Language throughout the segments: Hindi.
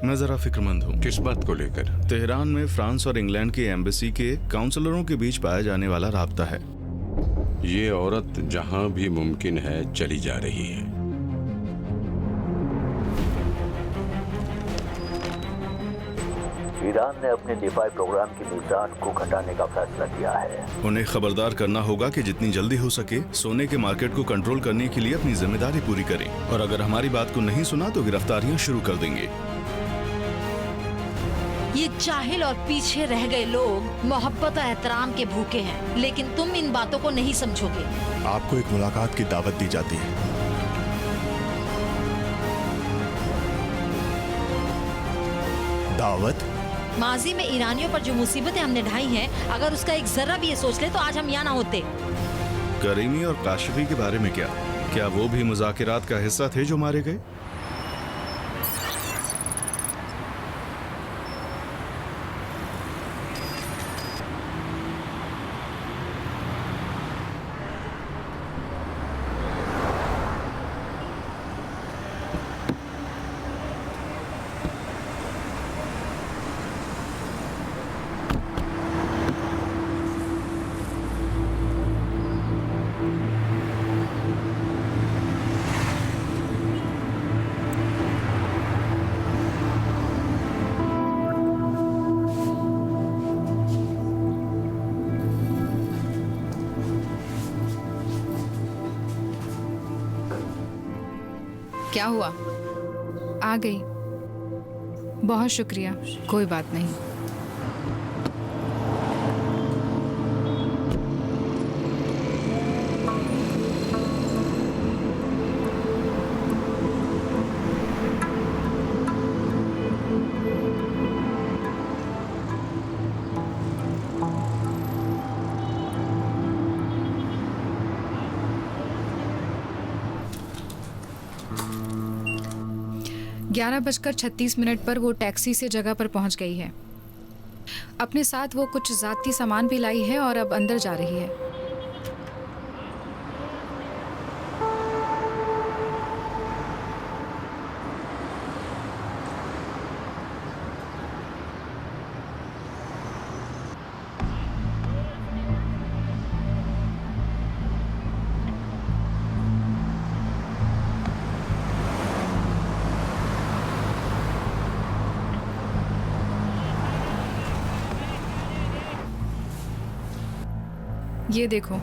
मैं जरा फिक्रमंद हूँ। किस बात को लेकर? तेहरान में फ्रांस और इंग्लैंड की एम्बेसी के काउंसलरों के बीच पाया जाने वाला राब्ता है। ये औरत जहां भी मुमकिन है चली जा रही है। ईरान ने अपने दिफाई प्रोग्राम की मीज़ान को घटाने का फैसला किया है। उन्हें खबरदार करना होगा कि जितनी जल्दी हो सके सोने के मार्केट को कंट्रोल करने के लिए अपनी जिम्मेदारी पूरी करें, और अगर हमारी बात को नहीं सुना तो गिरफ्तारियां शुरू कर देंगे। ये जाहिल और पीछे रह गए लोग मोहब्बत और एहतराम के भूखे हैं, लेकिन तुम इन बातों को नहीं समझोगे। आपको एक मुलाकात की दावत दी जाती है। दावत? माजी में ईरानियों पर जो मुसीबतें हमने ढाई हैं, अगर उसका एक जर्रा भी ये सोच ले तो आज हम यहाँ ना होते। करीमी और काशिफी के बारे में क्या वो भी मुज़ाकिरात का हिस्सा थे जो मारे गए? क्या हुआ? आ गई। बहुत शुक्रिया। कोई बात नहीं। ग्यारह 11:36 पर वो टैक्सी से जगह पर पहुंच गई है। अपने साथ वो कुछ ज़ाती सामान भी लाई है और अब अंदर जा रही है। ये देखो,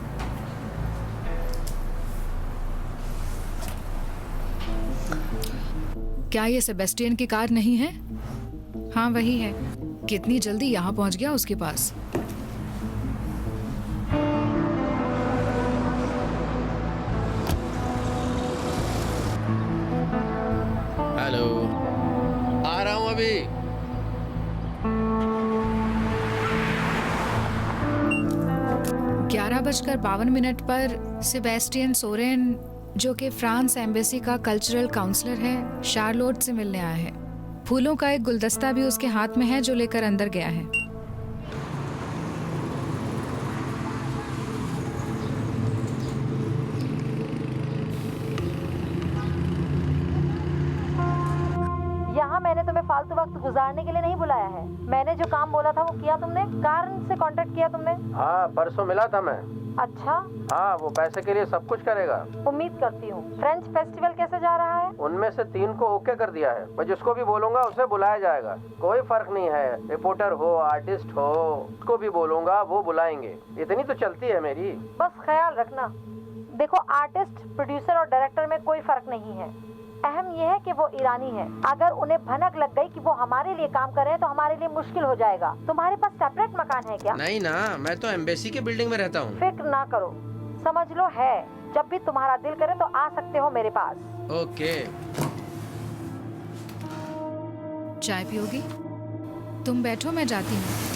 क्या ये सेबेस्टियन की कार नहीं है? हाँ वही है। कितनी जल्दी यहाँ पहुँच गया उसके पास। हेलो, आ रहा हूँ अभी। 11:52 पर सेबेस्टियन सोरेन, जो कि फ्रांस एम्बेसी का कल्चरल काउंसलर है, शार्लोट से मिलने आया है। फूलों का एक गुलदस्ता भी उसके हाथ में है जो लेकर अंदर गया है। यहाँ मैंने तुम्हें फालतू वक्त गुजारने के लिए नहीं बुलाया है। मैंने जो काम बोला था वो किया तुमने? कारण से कांटेक्ट किया तुमने? हाँ, परसों मिला था मैं। अच्छा, हाँ, वो पैसे के लिए सब कुछ करेगा। उम्मीद करती हूँ। फ्रेंच फेस्टिवल कैसे जा रहा है? उनमें से 3 को ओके कर दिया है। मैं जिसको भी बोलूंगा उसे बुलाया जाएगा। कोई फर्क नहीं है, रिपोर्टर हो, आर्टिस्ट हो, उसको भी बोलूंगा वो बुलाएंगे। इतनी तो चलती है मेरी। बस ख्याल रखना। देखो, आर्टिस्ट, प्रोड्यूसर और डायरेक्टर में कोई फर्क नहीं है। अहम यह है कि वो ईरानी है। अगर उन्हें भनक लग गई कि वो हमारे लिए काम कर रहे हैं तो हमारे लिए मुश्किल हो जाएगा। तुम्हारे पास सेपरेट मकान है क्या? नहीं ना, मैं तो एम्बेसी के बिल्डिंग में रहता हूँ। फिक्र ना करो, समझ लो है। जब भी तुम्हारा दिल करे तो आ सकते हो मेरे पास। ओके। चाय पियोगी? तुम बैठो, मैं जाती हूँ।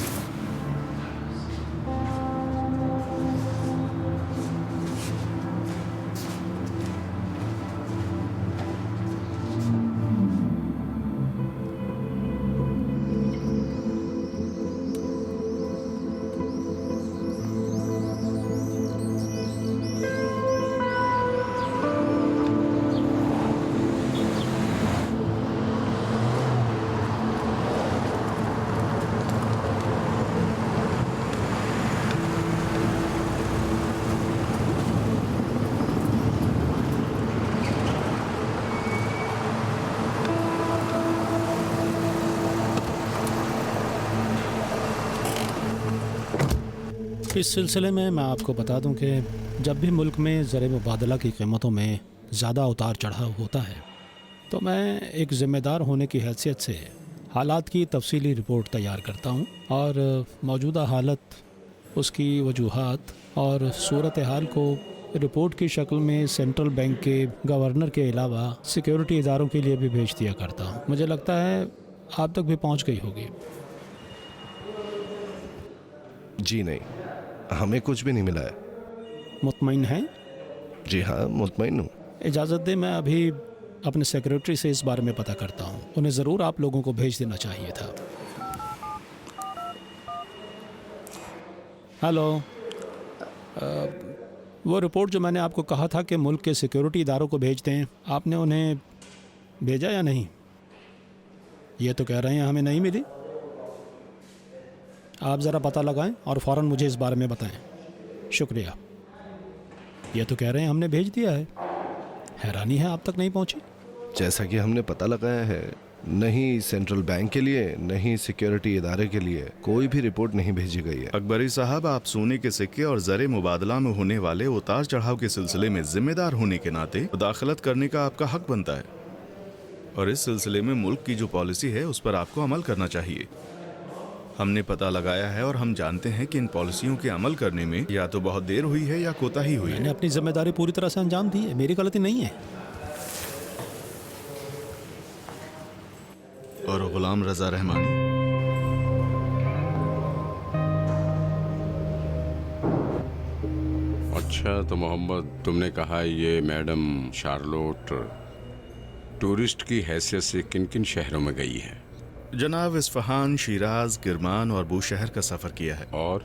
इस सिलसिले में मैं आपको बता दूं कि जब भी मुल्क में ज़र मुबादला की कीमतों में ज़्यादा उतार चढ़ाव होता है तो मैं एक ज़िम्मेदार होने की हैसियत से हालात की तफसीली रिपोर्ट तैयार करता हूं और मौजूदा हालत, उसकी वजूहात और सूरत हाल को रिपोर्ट की शक्ल में सेंट्रल बैंक के गवर्नर के अलावा सिक्योरिटी इदारों के लिए भी भेज दिया करता हूं। मुझे लगता है आप तक भी पहुंच गई होगी। जी नहीं, हमें कुछ भी नहीं मिला है। मुतमईन हैं? जी हाँ, मुतमईन हूँ। इजाज़त दे, मैं अभी अपने सेक्रेटरी से इस बारे में पता करता हूँ। उन्हें ज़रूर आप लोगों को भेज देना चाहिए था। हेलो, वो रिपोर्ट जो मैंने आपको कहा था कि मुल्क के सिक्योरिटी इदारों को भेज दें, आपने उन्हें भेजा या नहीं? ये तो कह रहे हैं हमें नहीं मिली। आप ज़रा पता लगाएं और फ़ौरन मुझे इस बारे में बताएं। शुक्रिया। ये तो कह रहे हैं हमने भेज दिया है। हैरानी है आप तक नहीं पहुंची। जैसा कि हमने पता लगाया है, नहीं सेंट्रल बैंक के लिए, नहीं सिक्योरिटी इदारे के लिए कोई भी रिपोर्ट नहीं भेजी गई है। अकबरी साहब, आप सोने के सिक्के और ज़र मुबादला में होने वाले उतार चढ़ाव के सिलसिले में जिम्मेदार होने के नाते मुदाखलत करने का आपका हक बनता है और इस सिलसिले में मुल्क की जो पॉलिसी है उस पर आपको अमल करना चाहिए। हमने पता लगाया है और हम जानते हैं कि इन पॉलिसियों के अमल करने में या तो बहुत देर हुई है या कोताही हुई है। मैंने अपनी जिम्मेदारी पूरी तरह से अंजाम दी है, मेरी गलती नहीं है। और गुलाम रजा रहमानी, अच्छा तो मोहम्मद, तुमने कहा ये मैडम शार्लोट टूरिस्ट की हैसियत से किन किन शहरों में गई है? जनाब इस्फहान, शिराज, किरमान और बूशहर का सफर किया है। और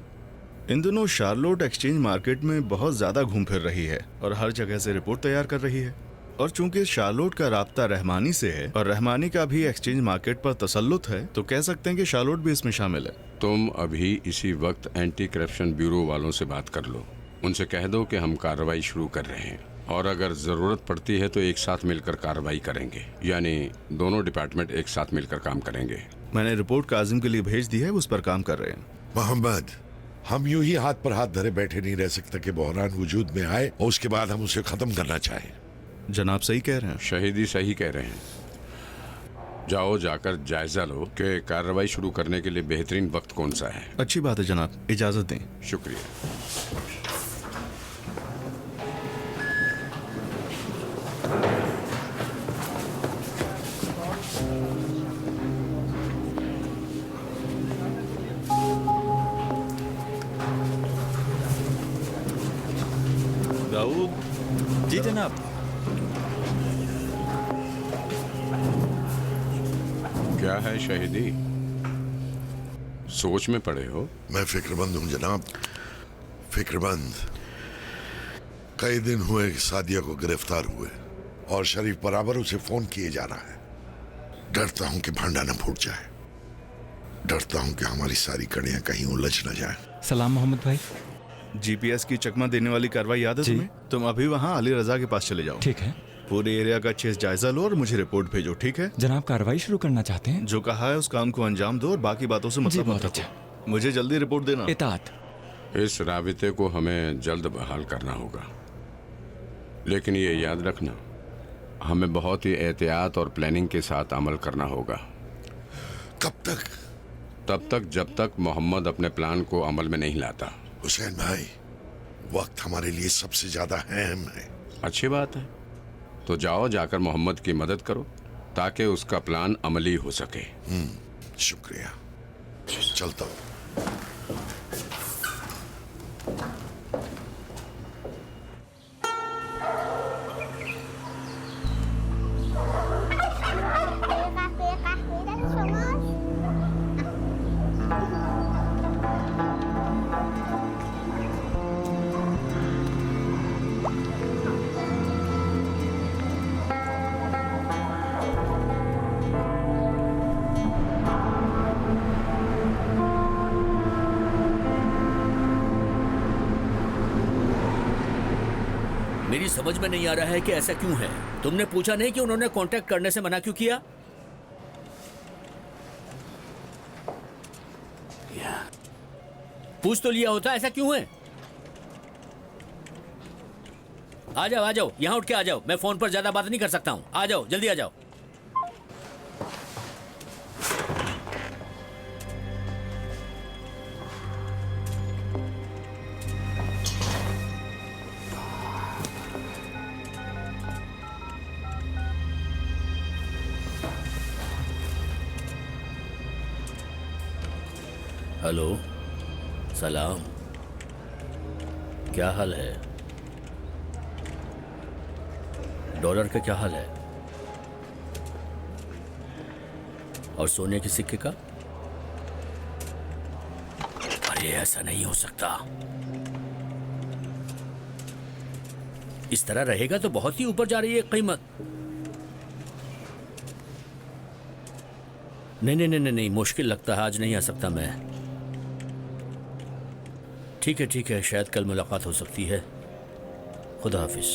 इन दिनों शार्लोट एक्सचेंज मार्केट में बहुत ज्यादा घूम फिर रही है और हर जगह से रिपोर्ट तैयार कर रही है। और चूंकि शार्लोट का राब्ता रहमानी से है और रहमानी का भी एक्सचेंज मार्केट पर तसल्लुत है, तो कह सकते हैं कि शार्लोट भी इसमें शामिल है। तुम अभी इसी वक्त एंटी करप्शन ब्यूरो वालों से बात कर लो। उनसे कह दो कि हम कार्रवाई शुरू कर रहे हैं और अगर जरूरत पड़ती है तो एक साथ मिलकर कार्रवाई करेंगे, यानी दोनों डिपार्टमेंट एक साथ मिलकर काम करेंगे। मैंने रिपोर्ट काजिम के लिए भेज दी है, उस पर काम कर रहे हैं। मोहम्मद, हम यूं ही हाथ पर हाथ धरे बैठे नहीं रह सकते कि बहरान वजूद में आए और उसके बाद हम उसे खत्म करना चाहें। जनाब सही कह रहे हैं। शहीदी सही कह रहे हैं। जाओ, जाकर जायजा लो कि कार्रवाई शुरू करने के लिए बेहतरीन वक्त कौन सा है। अच्छी बात है जनाब, इजाजत दें। शुक्रिया। दाऊद। जी जनाब। क्या है शहीदी, सोच में पड़े हो? मैं फिक्रमंद हूँ जनाब, फिक्रमंद। कई दिन हुए सादिया को गिरफ्तार हुए और शरीफ बराबर उसे फोन किए जा रहा है। डरता हूँ कि भांडा न फूट जाए, डरता हूँ कि हमारी सारी कड़ियां कहीं उलझ न जाए। सलाम मोहम्मद भाई। जीपीएस की चकमा देने वाली कार्रवाई याद है तुम्हें? तुम अभी वहाँ अली रजा के पास चले जाओ। ठीक है। पूरे एरिया का अच्छे से जायजा लो और मुझे रिपोर्ट भेजो, ठीक है? जनाब कार्रवाई शुरू करना चाहते हैं? जो कहा है उस काम को अंजाम दो और बाकी बातों से मतलब मत रखो। मुझे जल्दी रिपोर्ट देना। इताअत। इस राबिते को हमें जल्द बहाल करना होगा, लेकिन ये याद रखना, हमें बहुत ही एहतियात और प्लानिंग के साथ अमल करना होगा। कब तक? तब तक जब तक मोहम्मद अपने प्लान को अमल में नहीं लाता। हुसैन भाई, वक्त हमारे लिए सबसे ज्यादा अहम है। अच्छी बात है, तो जाओ, जाकर मोहम्मद की मदद करो ताकि उसका प्लान अमली हो सके। शुक्रिया, चलता हूँ। मेरी समझ में नहीं आ रहा है कि ऐसा क्यों है। तुमने पूछा नहीं कि उन्होंने कांटेक्ट करने से मना क्यों किया? पूछ तो लिया होता, ऐसा क्यों है? आ जाओ, यहाँ उठ के आ जाओ। मैं फोन पर ज्यादा बात नहीं कर सकता हूँ। आ जाओ, जल्दी आ जाओ। हेलो, सलाम, क्या हाल है? डॉलर का क्या हाल है? और सोने के सिक्के का? अरे ऐसा नहीं हो सकता। इस तरह रहेगा तो बहुत ही ऊपर जा रही है कीमत। नहीं, मुश्किल लगता है, आज नहीं आ सकता मैं। ठीक है, शायद कल मुलाकात हो सकती है। खुदा हाफिज।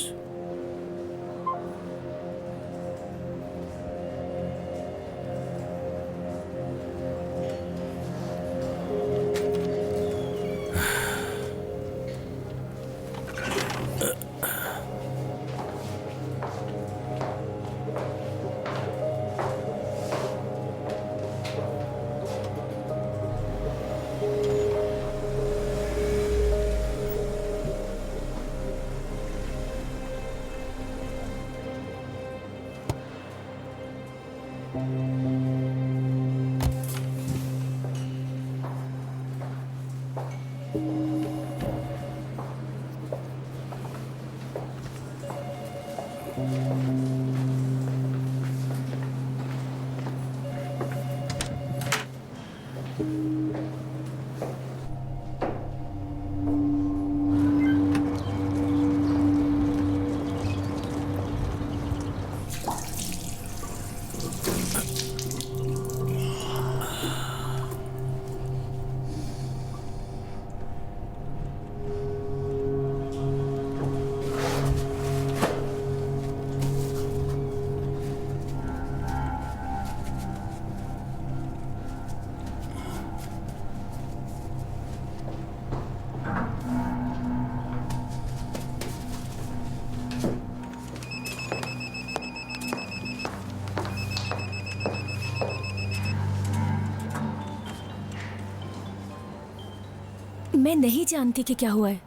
मैं नहीं जानती कि क्या हुआ है।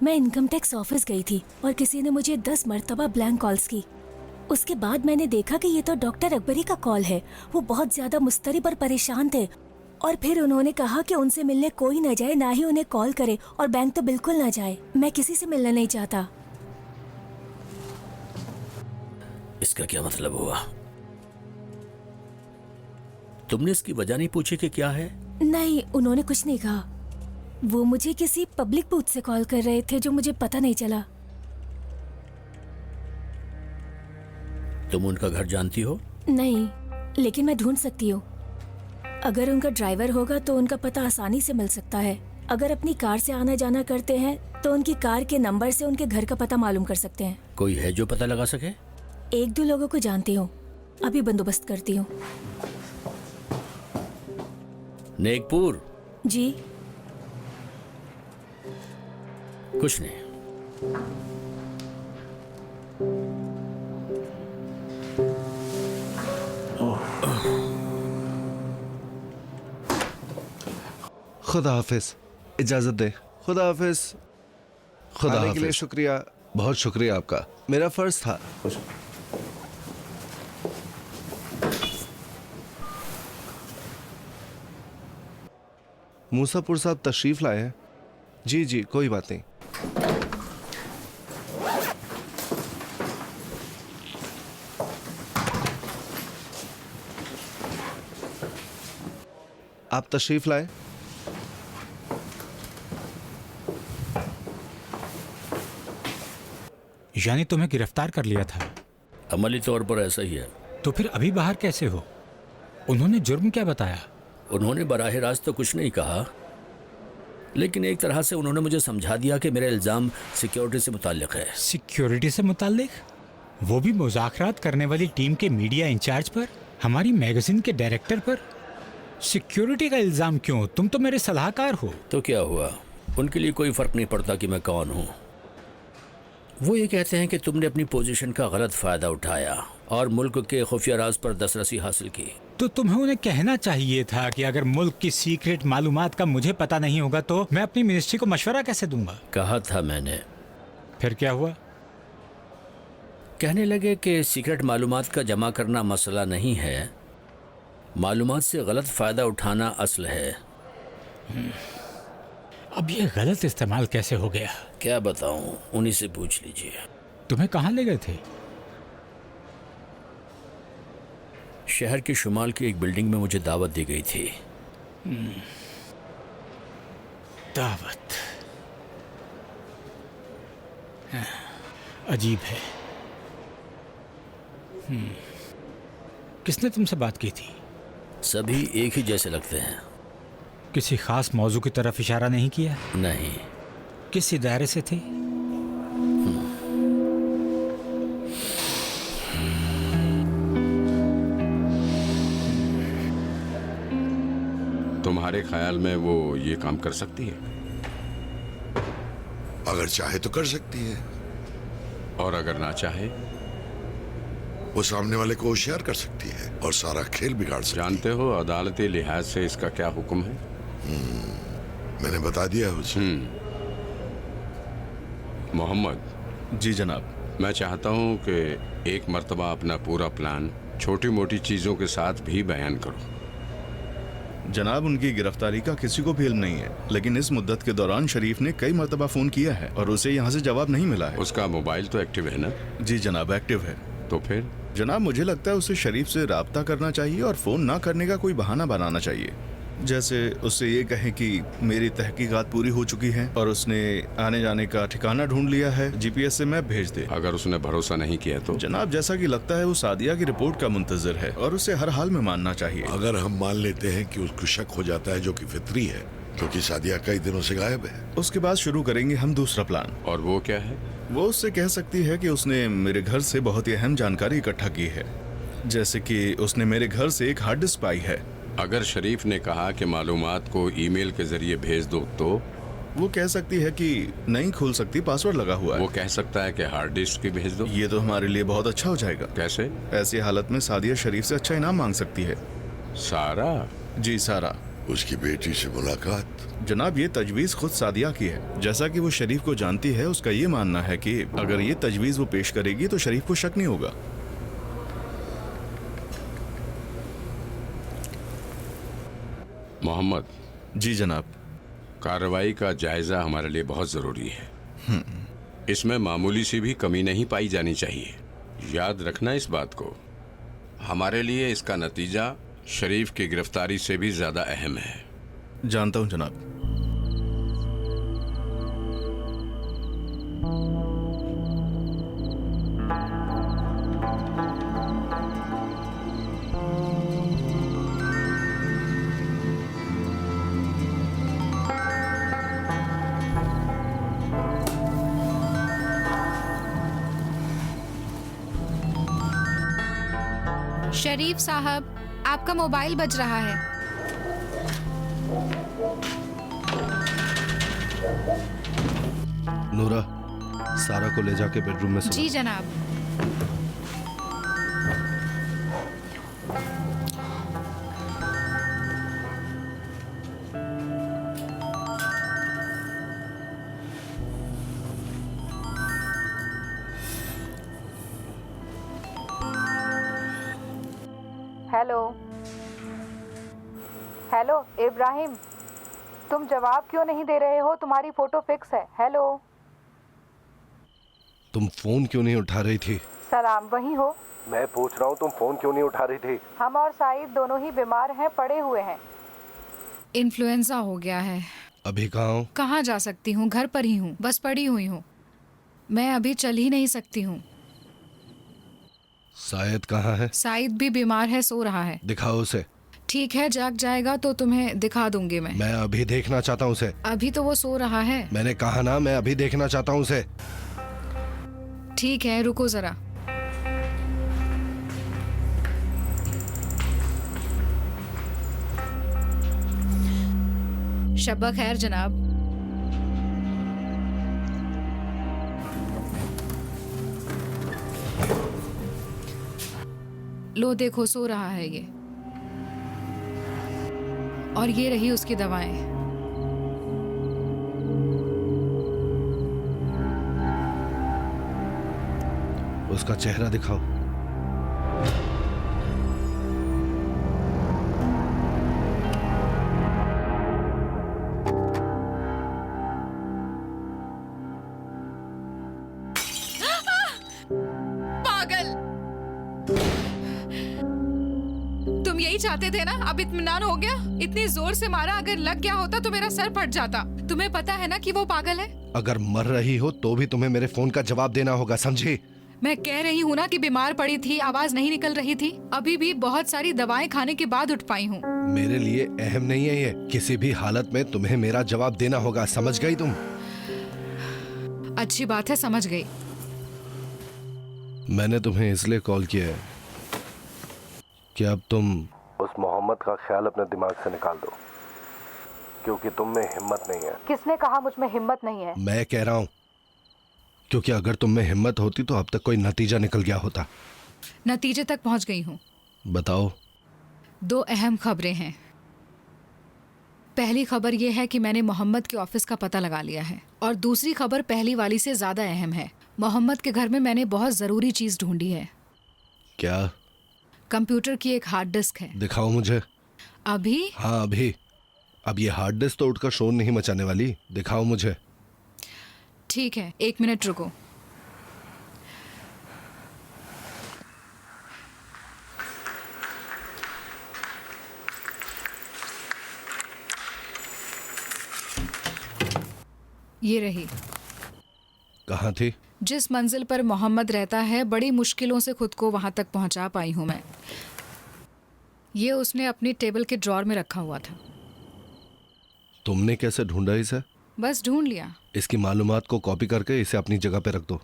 मैं इनकम टैक्स ऑफिस गई थी और किसी ने मुझे 10 मरतबा ब्लैंक कॉल्स की। उसके बाद मैंने देखा कि ये तो डॉक्टर अकबरी का कॉल है। वो बहुत ज्यादा मुस्तरिब और परेशान थे और फिर उन्होंने कहा कि उनसे मिलने कोई न जाए, ना ही उन्हें कॉल करे, और बैंक तो बिल्कुल न जाए। मैं किसी से मिलना नहीं चाहता। इसका क्या मतलब हुआ? तुमने इसकी वजह नहीं पूछी कि क्या है? नहीं, उन्होंने कुछ नहीं कहा। वो मुझे किसी पब्लिक बूथ से कॉल कर रहे थे जो मुझे पता नहीं चला। तुम उनका घर जानती हो? नहीं, लेकिन मैं ढूंढ सकती हूँ। अगर उनका ड्राइवर होगा तो उनका पता आसानी से मिल सकता है। अगर अपनी कार से आना जाना करते हैं तो उनकी कार के नंबर से उनके घर का पता मालूम कर सकते हैं। कोई है जो पता लगा सके? 1-2 लोगों को जानती हूँ, अभी बंदोबस्त करती हूँ। नेकपुर जी। कुछ नहीं। खुदा हाफिज, इजाजत दे। खुदा हाफिज। खुदा हाफिज। के लिए शुक्रिया, बहुत शुक्रिया आपका। मेरा फर्ज था। मूसापुर साहब तशरीफ लाए हैं? जी, कोई बात नहीं। आप तशरीफ लाए। यानी तुम्हें गिरफ्तार कर लिया था? अमली तौर पर ऐसा ही है। तो फिर अभी बाहर कैसे हो? उन्होंने जुर्म क्या बताया? उन्होंने बराह रास्त तो कुछ नहीं कहा, लेकिन एक तरह से उन्होंने मुझे समझा दिया कि मेरा इल्ज़ाम सिक्योरिटी से मुताल्लिक है। सिक्योरिटी से मुताल्लिक? वो भी मुज़ाकरात करने वाली टीम के मीडिया इंचार्ज पर, हमारी मैगजीन के डायरेक्टर पर? सिक्योरिटी का इल्जाम क्यों? तुम तो मेरे सलाहकार हो। तो क्या हुआ? उनके लिए कोई फर्क नहीं पड़ता कि मैं कौन हूँ। वो ये कहते हैं कि तुमने अपनी पोजीशन का गलत फायदा उठाया और मुल्क के खुफिया राज पर दस्तरसी हासिल की। तो तुम्हें उन्हें कहना चाहिए था कि अगर मुल्क की सीक्रेट मालूमात का मुझे पता नहीं होगा तो मैं अपनी मिनिस्ट्री को मशवरा कैसे दूंगा? कहा था मैंने। फिर क्या हुआ? कहने लगे कि सीक्रेट मालूमात का जमा करना मसला नहीं है, मालूमात से गलत फायदा उठाना असल है। अब ये गलत इस्तेमाल कैसे हो गया? क्या बताऊं, उन्हीं से पूछ लीजिए। तुम्हें कहाँ ले गए थे? शहर के शुमाल की एक बिल्डिंग में मुझे दावत दी गई थी। दावत? अजीब है। किसने तुमसे बात की थी? सभी एक ही जैसे लगते हैं। किसी खास मौजू की तरफ इशारा नहीं किया? नहीं। किस इदारे से थे? तुम्हारे ख्याल में वो ये काम कर सकती है? अगर चाहे तो कर सकती है, और अगर ना चाहे? वो सामने वाले को होशियार कर सकती है और सारा खेल बिगाड़ सकती है। जानते हो अदालती लिहाज से इसका क्या हुक्म है? मैंने बता दिया है उसे। मोहम्मद। जी जनाब। मैं चाहता हूँ कि एक मर्तबा अपना पूरा प्लान छोटी मोटी चीजों के साथ भी बयान करो। जनाब, उनकी गिरफ्तारी का किसी को भी इल्म नहीं है, लेकिन इस मुद्दत के दौरान शरीफ ने कई मर्तबा फोन किया है और उसे यहाँ से जवाब नहीं मिला है। उसका मोबाइल तो एक्टिव है ना? जी जनाब, एक्टिव है। तो फिर? जनाब, मुझे लगता है उसे शरीफ से राब्ता करना चाहिए और फोन ना करने का कोई बहाना बनाना चाहिए। जैसे उससे ये कहें कि मेरी तहकीकात पूरी हो चुकी है और उसने आने जाने का ठिकाना ढूंढ लिया है, जीपीएस से मैप भेज दे। अगर उसने भरोसा नहीं किया तो? जनाब, जैसा कि लगता है वो सादिया की रिपोर्ट का मुंतजर है और उसे हर हाल में मानना चाहिए। अगर हम मान लेते हैं कि उसको शक हो जाता है, जो कि फितरी है, क्योंकि सादिया कई दिनों से गायब है, उसके बाद शुरू करेंगे हम दूसरा प्लान। और वो क्या है? वो उससे कह सकती है कि उसने मेरे घर से बहुत ही अहम जानकारी इकट्ठा की है, जैसे कि उसने मेरे घर से एक हार्ड डिस्क पाई है। अगर शरीफ ने कहा कि मालूमात को ईमेल के जरिए भेज दो तो? वो कह सकती है कि नहीं खुल सकती, पासवर्ड लगा हुआ है। वो कह सकता है कि हार्ड डिस्क की भेज दो। ये तो हमारे लिए बहुत अच्छा हो जाएगा। कैसे? ऐसी हालत में सादिया शरीफ से अच्छा इनाम मांग सकती है। सारा? जी सारा। उसकी बेटी से मुलाकात? जनाब, ये तजवीज खुद सादिया की है। जैसा कि वो शरीफ को जानती है, उसका ये मानना है कि अगर ये तजवीज वो पेश करेगी तो शरीफ को शक नहीं होगा। मोहम्मद। जी जनाब। कार्रवाई का जायजा हमारे लिए बहुत जरूरी है। इसमें मामूली सी भी कमी नहीं पाई जानी चाहिए। याद रखना इस बात को। हमारे लिए इसका नतीजा शरीफ की गिरफ्तारी से भी ज्यादा अहम है। जानता हूं जनाब। शरीफ साहब, आपका मोबाइल बज रहा है। नूरा, सारा को ले जाके बेडरूम में सुला। जी जनाब। हेलो हेलो इब्राहिम, तुम जवाब क्यों नहीं दे रहे हो? तुम्हारी फोटो फिक्स है। हेलो, तुम फोन क्यों नहीं उठा रही थी? सलाम, वही हो? मैं पूछ रहा हूँ तुम फोन क्यों नहीं उठा रही थी? हम और साइद दोनों ही बीमार हैं, पड़े हुए हैं। इन्फ्लुएंजा हो गया है। अभी कहाँ हो? कहाँ जा सकती हूँ, घर पर ही हूँ, बस पड़ी हुई हूँ। मैं अभी चल ही नहीं सकती हूँ। शायद कहाँ है? साइद भी बीमार है, सो रहा है। दिखाओ उसे। ठीक है, जाग जाएगा तो तुम्हें दिखा दूंगी मैं। मैं अभी देखना चाहता हूँ उसे। अभी तो वो सो रहा है। मैंने कहा ना, मैं अभी देखना चाहता हूँ उसे। ठीक है, रुको जरा। शब्बा खैर जनाब। लो देखो सो रहा है ये, और ये रही उसकी दवाएं। उसका चेहरा दिखाओ। पागल, तुम यही चाहते थे ना? अब इत्मीनान हो गया? इतनी जोर से मारा, अगर लग गया होता तो मेरा सर फट जाता। तुम्हें पता है ना कि वो पागल है। अगर मर रही हो तो भी तुम्हें मेरे फोन का जवाब देना होगा, समझी? मैं कह रही हूँ ना कि बीमार पड़ी थी, आवाज नहीं निकल रही थी। अभी भी बहुत सारी दवाएं खाने के बाद उठ पाई हूँ। मेरे लिए अहम नहीं है ये। किसी भी हालत में तुम्हें मेरा जवाब देना होगा, समझ गई तुम? अच्छी बात है, समझ गई। मैंने तुम्हें इसलिए कॉल किया है कि अब तुम उस मोहम्मद का ख्याल अपने दिमाग से निकाल दो, क्योंकि तुम में हिम्मत नहीं है। किसने कहा मुझ में हिम्मत नहीं है? मैं कह रहा हूँ, क्योंकि अगर तुम में हिम्मत होती तो अब तक कोई नतीजा निकल गया होता। नतीजे तक पहुंच गई हूँ। बताओ। 2 अहम खबरें हैं। पहली खबर यह है कि मैंने मोहम्मद के ऑफिस का पता लगा लिया है, और दूसरी खबर पहली वाली से ज्यादा अहम है। मोहम्मद के घर में मैंने बहुत जरूरी चीज ढूंढी है। क्या? कंप्यूटर की एक हार्ड डिस्क है। दिखाओ मुझे। अभी? हाँ अभी। अब ये हार्ड डिस्क तो उठकर शोर नहीं मचाने वाली। दिखाओ मुझे। ठीक है, 1 मिनट रुको। ये रही। कहाँ थी? जिस मंजिल पर मोहम्मद रहता है, बड़ी मुश्किलों से खुद को वहां तक पहुंचा पाई हूं मैं। ये उसने अपनी टेबल के ड्रॉर में रखा हुआ था। तुमने कैसे ढूंढा इसे? बस ढूंढ लिया। इसकी मालूमात को कॉपी करके इसे अपनी जगह पे रख दो।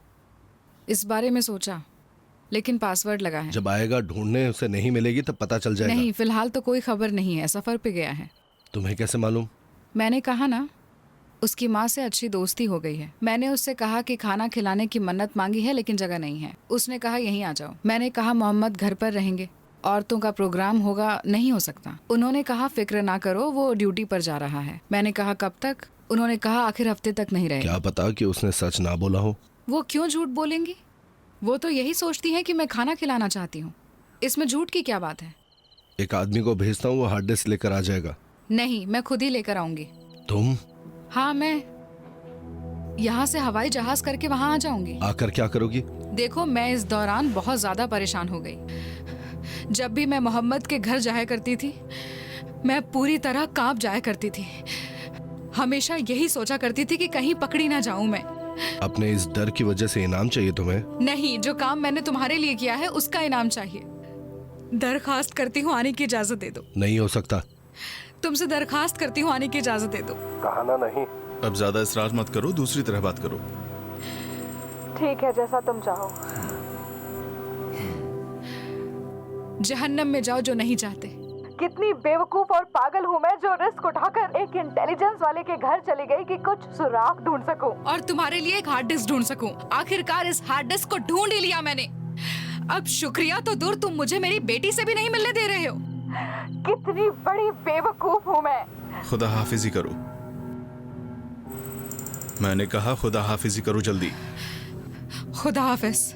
इस बारे में सोचा, लेकिन पासवर्ड लगा है। जब आएगा ढूंढने उसे नहीं मिलेगी तब पता चल जाएगा। नहीं, फिलहाल तो कोई खबर नहीं है, सफर पे गया है। तुम्हें कैसे मालूम? मैंने कहा ना, उसकी माँ से अच्छी दोस्ती हो गई है। मैंने उससे कहा कि खाना खिलाने की मन्नत मांगी है, लेकिन जगह नहीं है। उसने कहा यहीं आ जाओ। मैंने कहा मोहम्मद घर पर रहेंगे, औरतों का प्रोग्राम होगा, नहीं हो सकता। उन्होंने कहा फिक्र ना करो, वो ड्यूटी पर जा रहा है। मैंने कहा कब तक? उन्होंने कहा आखिर हफ्ते तक नहीं रहेगा। क्या पता कि उसने सच ना बोला हो। वो क्यों झूठ बोलेंगी? वो तो यही सोचती है कि मैं खाना खिलाना चाहती हूँ। इसमें झूठ की क्या बात है? एक आदमी को भेजता हूँ, वो हार्ड डिस्क लेकर आ जाएगा। नहीं, मैं खुद ही लेकर आऊंगी। तुम? हाँ, मैं यहाँ से हवाई जहाज करके वहाँ आ जाऊंगी। आकर क्या करोगी? देखो, मैं इस दौरान बहुत ज्यादा परेशान हो गई। जब भी मैं मोहम्मद के घर जाया करती थी, मैं पूरी तरह कांप जाया करती थी। हमेशा यही सोचा करती थी कि कहीं पकड़ी ना जाऊं मैं। अपने इस डर की वजह से इनाम चाहिए तुम्हें? नहीं, जो काम मैंने तुम्हारे लिए किया है उसका इनाम चाहिए। दरखास्त करती हूँ, आने की इजाजत दे दो। नहीं हो सकता। तुमसे दरखास्त करती हूँ, आने की इजाजत दे दो। कहा ना नहीं। अब ज्यादा इसरार मत करो, दूसरी तरह बात करो। ठीक है, जैसा तुम चाहो। जहन्नम में जाओ जो नहीं चाहते। कितनी बेवकूफ और पागल हूँ मैं, जो रिस्क उठाकर एक इंटेलिजेंस वाले के घर चली गई कि कुछ सुराग ढूंढ सकूं। और तुम्हारे लिए एक हार्ड डिस्क ढूंढ सकूं। आखिरकार इस हार्ड डिस्क को ढूंढ ही लिया मैंने। अब शुक्रिया तो दूर, तुम मुझे मेरी बेटी से भी नहीं मिलने दे रहे हो। कितनी बड़ी बेवकूफ हूँ मैं। खुदा हाफिजी करो। मैंने कहा खुदा हाफिजी करो जल्दी। खुदा हाफिज।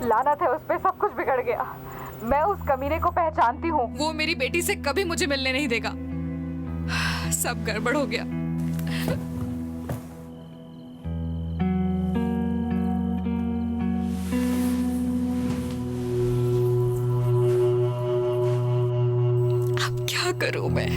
लानत है उस पे, सब कुछ बिगड़ गया। मैं उस कमीने को पहचानती हूँ। वो मेरी बेटी से कभी मुझे मिलने नहीं देगा। सब गड़बड़ हो गया। अब क्या करूं मैं?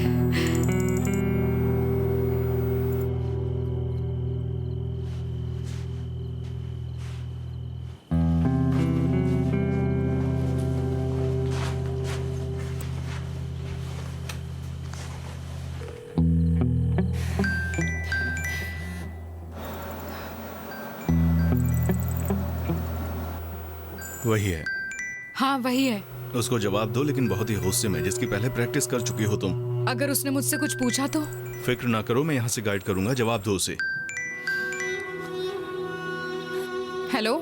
वही है। हाँ वही है। उसको जवाब दो, लेकिन बहुत ही गुस्से में, जिसकी पहले प्रैक्टिस कर चुकी हो तुम। अगर उसने मुझसे कुछ पूछा तो? फिक्र ना करो, मैं यहाँ से गाइड करूंगा। जवाब दो उसे। हेलो,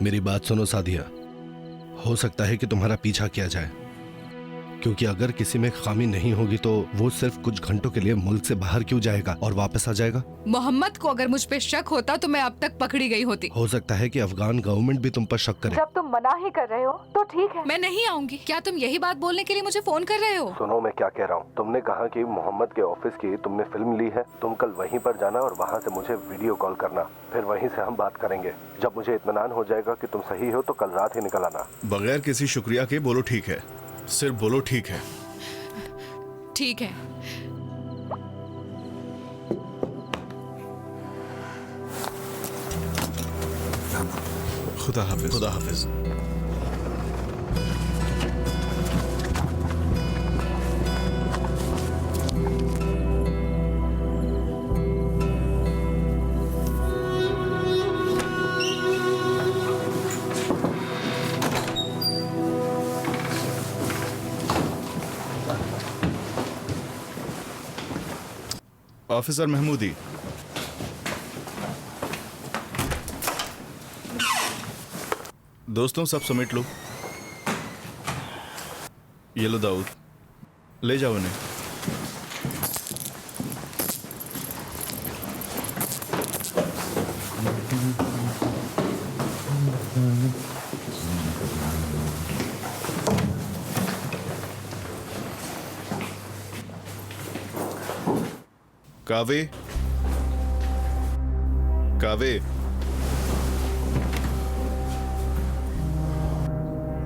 मेरी बात सुनो सादिया, हो सकता है कि तुम्हारा पीछा किया जाए, क्योंकि अगर किसी में खामी नहीं होगी तो वो सिर्फ कुछ घंटों के लिए मुल्क से बाहर क्यों जाएगा और वापस आ जाएगा? मोहम्मद को अगर मुझ पे शक होता तो मैं अब तक पकड़ी गई होती। हो सकता है कि अफगान गवर्नमेंट भी तुम पर शक करे। जब तुम मना ही कर रहे हो तो ठीक है। मैं नहीं आऊंगी। क्या तुम यही बात बोलने के लिए मुझे फोन कर रहे हो? सुनो मैं क्या कह रहा हूँ। तुमने कहा कि मोहम्मद के ऑफिस की तुमने फिल्म ली है, तुम कल वहीं पर जाना और वहाँ से मुझे वीडियो कॉल करना, फिर वहीं से हम बात करेंगे। जब मुझे इत्मीनान हो जाएगा कि तुम सही हो तो कल रात ही निकल आना। बगैर किसी शुक्रिया के बोलो ठीक है, सिर्फ बोलो ठीक है। ठीक है। खुदा हाफिज। खुदा हाफिज। ऑफिसर महमूदी, दोस्तों सब समेट लो। ये लो दाऊद, ले जाओ इन्हें। कावे, कावे,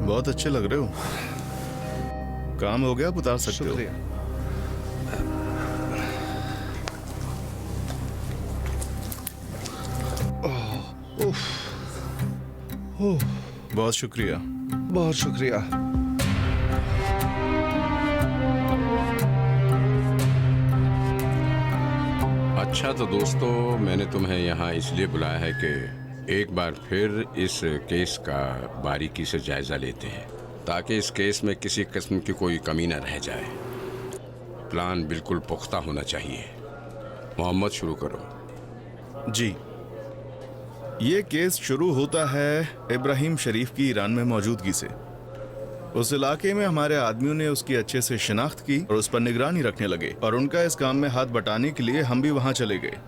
बहुत अच्छे लग रहे हो। काम हो गया, आप उतार सकते हो। बहुत शुक्रिया। बहुत शुक्रिया। अच्छा तो दोस्तों, मैंने तुम्हें यहाँ इसलिए बुलाया है कि एक बार फिर इस केस का बारीकी से जायजा लेते हैं, ताकि इस केस में किसी किस्म की कोई कमी न रह जाए। प्लान बिल्कुल पुख्ता होना चाहिए। मोहम्मद, शुरू करो। जी, ये केस शुरू होता है इब्राहिम शरीफ की ईरान में मौजूदगी से। उस इलाके में हमारे आदमियों ने उसकी अच्छे से शिनाख्त की और उस पर निगरानी रखने लगे, और उनका इस काम में हाथ बटाने के लिए हम भी वहां चले गए।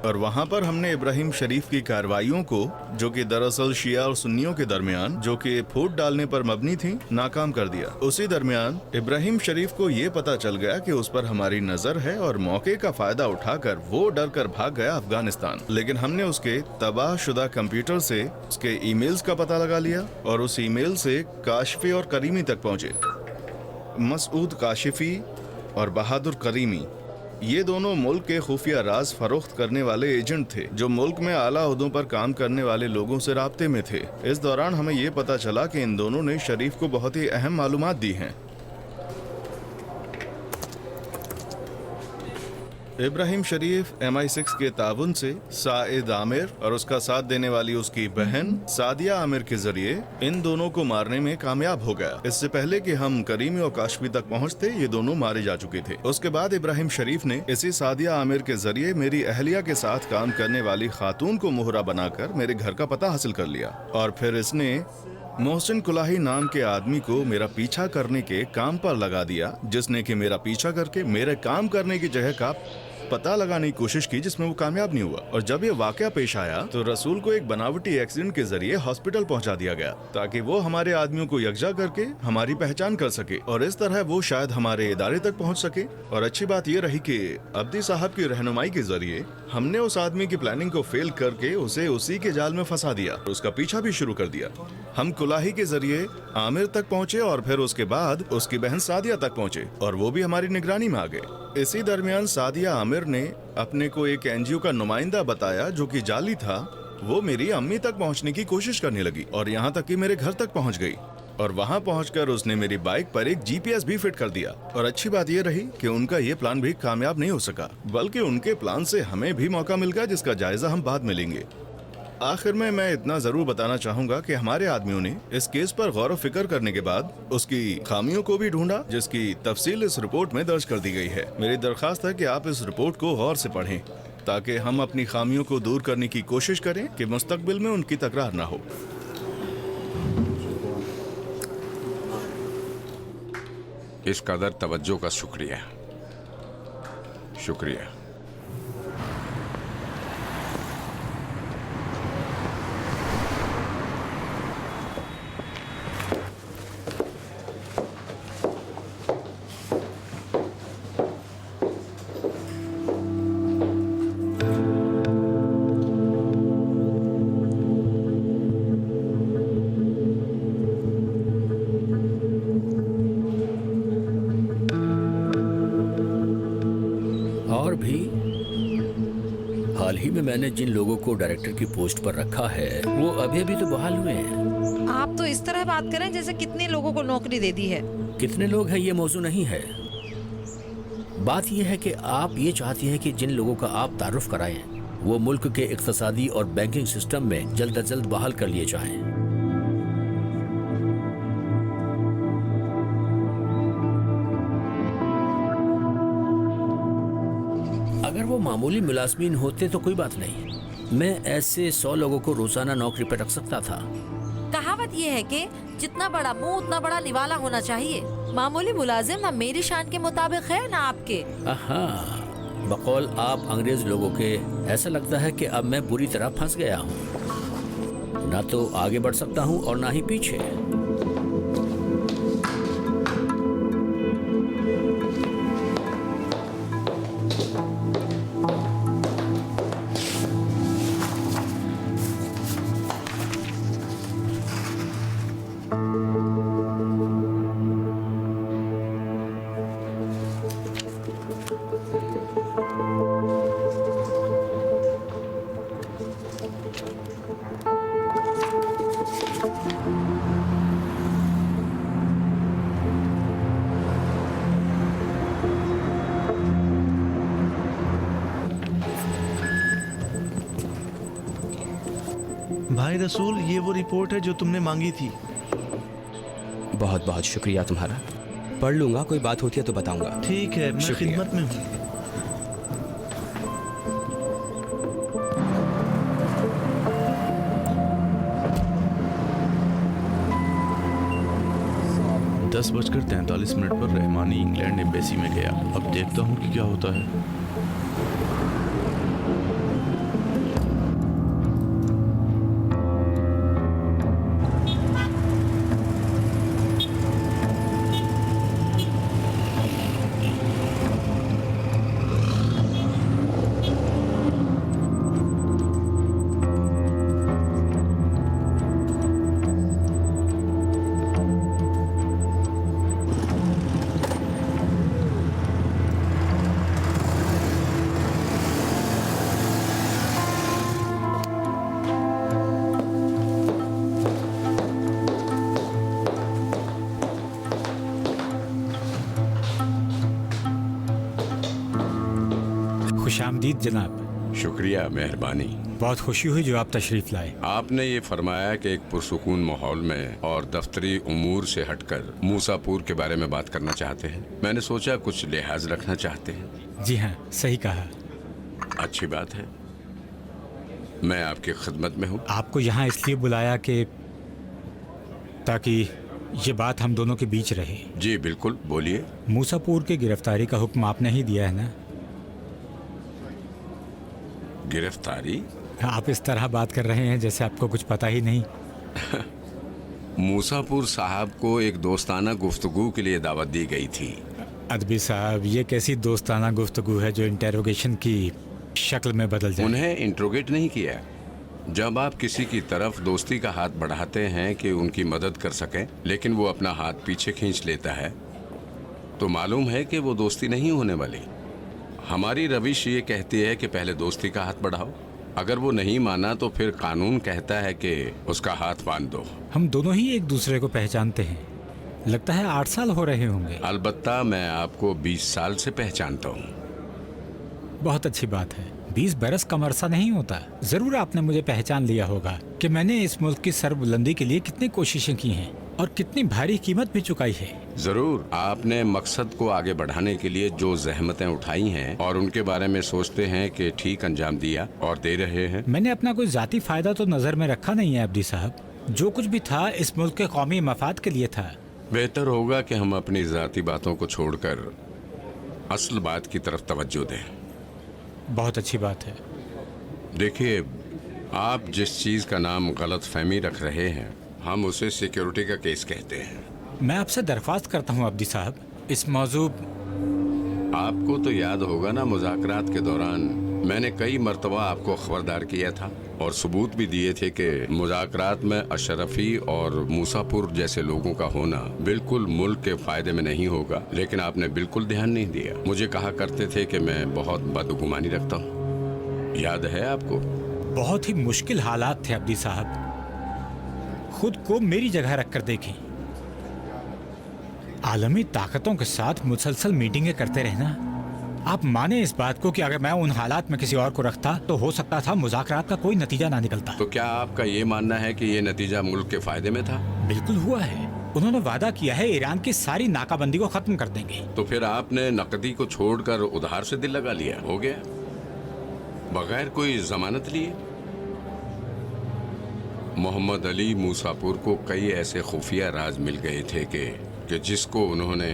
और वहां पर हमने इब्राहिम शरीफ की कार्रवाइयों को, जो कि दरअसल शिया और सुन्नियों के दरमियान, जो कि फूट डालने पर मबनी थी, नाकाम कर दिया। उसी दरमियान इब्राहिम शरीफ को ये पता चल गया कि उस पर हमारी नजर है, और मौके का फायदा उठाकर वो डर कर भाग गया अफगानिस्तान। लेकिन हमने उसके तबाहशुदा कंप्यूटर से उसके ईमेल्स का पता लगा लिया, और उस ईमेल से काशिफी और करीमी तक पहुंचे। मसूद काशिफी और बहादुर करीमी, ये दोनों मुल्क के खुफिया राज फरोख्त करने वाले एजेंट थे, जो मुल्क में आला ओहदों पर काम करने वाले लोगों से राब्ते में थे। इस दौरान हमें ये पता चला कि इन दोनों ने शरीफ को बहुत ही अहम मालूमात दी हैं। इब्राहिम शरीफ MI6 के ताउन से साइद आमिर और उसका साथ देने वाली उसकी बहन सादिया आमिर के जरिए इन दोनों को मारने में कामयाब हो गया। इससे पहले कि हम करीमी और काश्मी तक पहुंचते, ये दोनों मारे जा चुके थे। उसके बाद इब्राहिम शरीफ ने इसी सादिया आमिर के जरिए मेरी अहलिया के साथ काम करने वाली खातून को मोहरा बनाकर मेरे घर का पता हासिल कर लिया, और फिर इसने मोहसिन कुलाही नाम के आदमी को मेरा पीछा करने के काम पर लगा दिया, जिसने कि मेरा पीछा करके मेरे काम करने की जगह का पता लगाने की कोशिश की, जिसमें वो कामयाब नहीं हुआ। और जब ये वाकया पेश आया तो रसूल को एक बनावटी एक्सीडेंट के जरिए हॉस्पिटल पहुंचा दिया गया, ताकि वो हमारे आदमियों को यकजा करके हमारी पहचान कर सके, और इस तरह वो शायद हमारे इदारे तक पहुंच सके। और अच्छी बात ये रही कि अब्दी साहब की रहनुमाई के जरिए हमने उस आदमी की प्लानिंग को फेल करके उसे उसी के जाल में फंसा दिया, उसका पीछा भी शुरू कर दिया। हम कुलाही के जरिए आमिर तक पहुंचे, और फिर उसके बाद उसकी बहन सादिया तक पहुंचे, और वो भी हमारी निगरानी में आ गए। इसी दरमियान सादिया आमिर ने अपने को एक NGO का नुमाइंदा बताया, जो कि जाली था। वो मेरी अम्मी तक पहुंचने की कोशिश करने लगी, और यहाँ तक कि मेरे घर तक पहुंच गई, और वहाँ पहुंचकर उसने मेरी बाइक पर एक GPS भी फिट कर दिया। और अच्छी बात ये रही कि उनका ये प्लान भी कामयाब नहीं हो सका, बल्कि उनके प्लान से हमें भी मौका मिल गया, जिसका जायजा हम बाद में लेंगे। आखिर में मैं इतना जरूर बताना चाहूंगा कि हमारे आदमियों ने इस केस पर गौर व फिक्र करने के बाद उसकी खामियों को भी ढूंढा, जिसकी तफसील इस रिपोर्ट में दर्ज कर दी गई है। मेरी दरख्वास्त है कि आप इस रिपोर्ट को गौर से पढ़ें ताकि हम अपनी खामियों को दूर करने की कोशिश करें कि मुस्तकबिल में उनकी तकरार ना हो। इस कदर तवज्जो का शुक्रिया। शुक्रिया। और भी हाल ही में मैंने जिन लोगों को डायरेक्टर की पोस्ट पर रखा है वो अभी अभी तो बहाल हुए हैं। आप तो इस तरह बात करें जैसे कितने लोगों को नौकरी दे दी है। कितने लोग हैं ये मौजू नहीं है। बात यह है कि आप ये चाहती हैं कि जिन लोगों का आप तारुफ कराएं वो मुल्क के इक्तिसादी और बैंकिंग सिस्टम में जल्द अज जल्द बहाल कर लिए जाएं। अगर वो मामूली मुलाजमीन होते तो कोई बात नहीं, मैं ऐसे 100 लोगों को रोजाना नौकरी पर रख सकता था। कहावत ये है कि जितना बड़ा मुंह उतना बड़ा निवाला होना चाहिए। मामूली मुलाजिम ना मेरी शान के मुताबिक है ना आपके। बकौल आप अंग्रेज लोगों के, ऐसा लगता है कि अब मैं बुरी तरह फंस गया हूँ। ना तो आगे बढ़ सकता हूँ और ना ही पीछे। भाई रसूल, ये वो रिपोर्ट है जो तुमने मांगी थी। बहुत बहुत शुक्रिया तुम्हारा। पढ़ लूंगा, कोई बात होती है तो बताऊंगा। ठीक है, मैं खिदमत में हूँ। दस 10:43 पर रहमानी इंग्लैंड एम्बेसी में गया। अब देखता हूँ कि क्या होता है। खुशामदीद जनाब। शुक्रिया, मेहरबानी। बहुत खुशी हुई जो आप तशरीफ लाए। आपने ये फरमाया कि एक पुरसुकून माहौल में और दफ्तरी उमूर से हटकर मूसापुर के बारे में बात करना चाहते हैं। मैंने सोचा कुछ लिहाज रखना चाहते हैं। जी हाँ, सही कहा। अच्छी बात है, मैं आपकी खिदमत में हूँ। आपको यहाँ इसलिए बुलाया कि ताकि ये बात हम दोनों के बीच रहे। जी बिल्कुल, बोलिए। मूसापुर की गिरफ्तारी का हुक्म आपने ही दिया है ना? गिरफ्तारी? आप इस तरह बात कर रहे हैं जैसे आपको कुछ पता ही नहीं। मूसापुर साहब को एक दोस्ताना गुफ्तगू के लिए दावत दी गई थी। अदबी साहब, ये कैसी दोस्ताना गुफ्तगू है जो इंटेरोगेशन की शक्ल में बदल जाए? उन्हें इंट्रोगेट नहीं किया। जब आप किसी की तरफ दोस्ती का हाथ बढ़ाते हैं कि उनकी मदद कर सकें, लेकिन वो अपना हाथ पीछे खींच लेता है, तो मालूम है कि वो दोस्ती नहीं होने वाली। हमारी रविश ये कहती है कि पहले दोस्ती का हाथ बढ़ाओ, अगर वो नहीं माना तो फिर कानून कहता है कि उसका हाथ बांध दो। हम दोनों ही एक दूसरे को पहचानते हैं, लगता है 8 साल हो रहे होंगे। अलबत्ता मैं आपको 20 साल से पहचानता हूँ। बहुत अच्छी बात है। 20 बरस कम अरसा नहीं होता। जरूर आपने मुझे पहचान लिया होगा कि मैंने इस मुल्क की सरबुलंदी के लिए कितनी कोशिशें की हैं और कितनी भारी कीमत भी चुकाई है। जरूर आपने मकसद को आगे बढ़ाने के लिए जो जहमतें उठाई हैं और उनके बारे में सोचते हैं कि ठीक अंजाम दिया और दे रहे हैं। मैंने अपना कोई जाती फायदा तो नजर में रखा नहीं है अब्दी साहब। जो कुछ भी था इस मुल्क के कौमी मफाद के लिए था। बेहतर होगा कि हम अपनी जाती बातों को छोड़कर असल बात की तरफ तवज्जो दें। बहुत अच्छी बात है। देखिए, आप जिस चीज का नाम गलत फहमी रख रहे हैं हम उसे सिक्योरिटी का केस कहते हैं। मैं आपसे दरख्वास्त करता हूं अब्दी साहब, इस मौजू आपको तो याद होगा ना, मुज़ाकरात के दौरान मैंने कई मर्तबा आपको खबरदार किया था और सबूत भी दिए थे कि मुज़ाकरात में अशरफी और मूसापुर जैसे लोगों का होना बिल्कुल मुल्क के फायदे में नहीं होगा, लेकिन आपने बिल्कुल ध्यान नहीं दिया। मुझे कहा करते थे कि मैं बहुत बदगुमानी रखता हूँ, याद है आपको? बहुत ही मुश्किल हालात थे अब्दी साहब, खुद को मेरी जगह रखकर देखें। आलमी ताकतों के साथ मुसलसल मीटिंगें करते रहना। आप माने इस बात को कि अगर मैं उन हालात में किसी और को रखता तो हो सकता था मुज़ाकरात का कोई नतीजा ना निकलता। तो क्या आपका ये मानना है कि ये नतीजा मुल्क के फायदे में था? बिल्कुल हुआ है। उन्होंने वादा किया है ईरान की सारी नाकाबंदी को खत्म कर देंगे। तो फिर आपने नकदी को छोड़कर उधार से दिल लगा लिया, हो गया, बगैर कोई जमानत लिए। मोहम्मद अली मूसापुर को कई ऐसे खुफिया राज मिल गए थे कि जिसको उन्होंने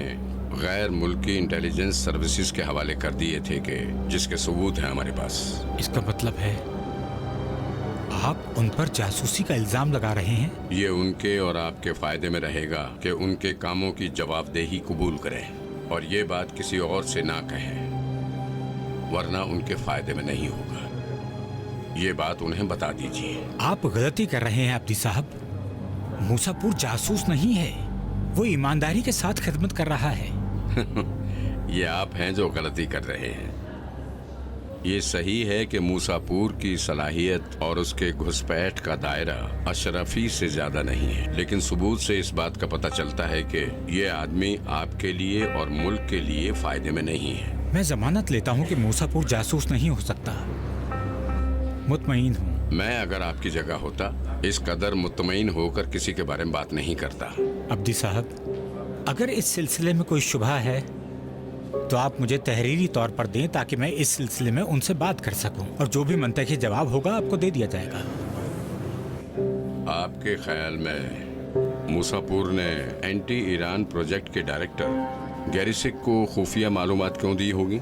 गैर मुल्की इंटेलिजेंस सर्विसेज के हवाले कर दिए थे कि जिसके सबूत हैं हमारे पास। इसका मतलब है आप उन पर जासूसी का इल्जाम लगा रहे हैं? ये उनके और आपके फायदे में रहेगा कि उनके कामों की जवाबदेही कबूल करें और ये बात किसी और से ना कहें, वरना उनके फायदे में नहीं होगा। ये बात उन्हें बता दीजिए। आप गलती कर रहे हैं अब्दी साहब। मूसापुर जासूस नहीं है, वो ईमानदारी के साथ खिदमत कर रहा है। ये आप हैं जो गलती कर रहे हैं। ये सही है कि मूसापुर की सलाहियत और उसके घुसपैठ का दायरा अशरफी से ज्यादा नहीं है, लेकिन सबूत से इस बात का पता चलता है कि ये आदमी आपके लिए और मुल्क के लिए फायदे में नहीं है। मैं जमानत लेता हूँ कि मूसापुर जासूस नहीं हो सकता। मुतमईन हूँ। मैं अगर आपकी जगह होता इस कदर मुतमईन होकर किसी के बारे में बात नहीं करता। अब्दी साहब, अगर इस सिलसिले में कोई शुबहा है तो आप मुझे तहरीरी तौर पर दें ताकि मैं इस सिलसिले में उनसे बात कर सकूं, और जो भी मंतकी जवाब होगा आपको दे दिया जाएगा। आपके ख्याल में मूसापुर ने एंटी ईरान प्रोजेक्ट के डायरेक्टर गैरिसिक को खुफिया मालूमात क्यों दी होगी?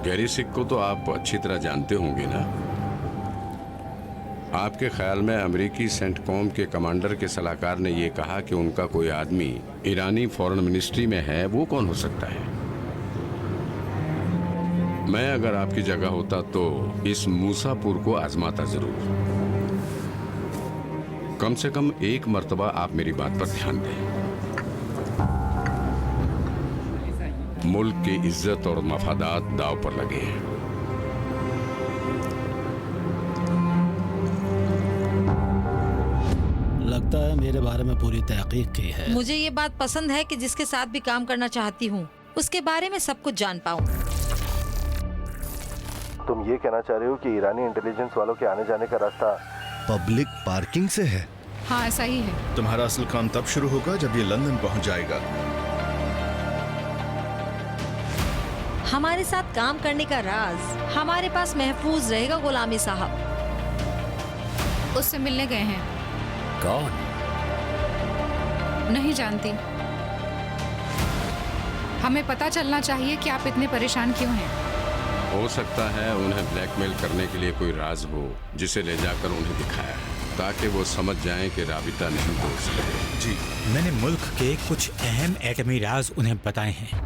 गैरिसिक को तो आप अच्छी तरह जानते होंगे ना। आपके ख्याल में अमेरिकी सेंटकॉम के कमांडर के सलाहकार ने ये कहा कि उनका कोई आदमी ईरानी फॉरेन मिनिस्ट्री में है, वो कौन हो सकता है? मैं अगर आपकी जगह होता तो इस मूसापुर को आजमाता जरूर। कम से कम एक मर्तबा आप मेरी बात पर ध्यान दें। मुल्क की इज्जत और मफादात दाव पर लगे हैं। लगता है मेरे बारे में पूरी तहकीक की है। मुझे ये बात पसंद है कि जिसके साथ भी काम करना चाहती हूँ उसके बारे में सब कुछ जान पाऊँ। तुम ये कहना चाह रहे हो कि ईरानी इंटेलिजेंस वालों के आने जाने का रास्ता पब्लिक पार्किंग से है? हाँ, ऐसा ही है। तुम्हारा असल काम तब शुरू होगा जब ये लंदन पहुंच जाएगा। हमारे साथ काम करने का राज हमारे पास महफूज रहेगा गुलामी साहब। उससे मिलने गए हैं। कौन? नहीं जानती। हमें पता चलना चाहिए कि आप इतने परेशान क्यों हैं। हो सकता है उन्हें ब्लैकमेल करने के लिए कोई राज हो जिसे ले जाकर उन्हें दिखाया है ताकि वो समझ जाएं कि राबिता नहीं तोड़ सकते। जी, मैंने मुल्क के कुछ अहम एटमी राज उन्हें बताए हैं।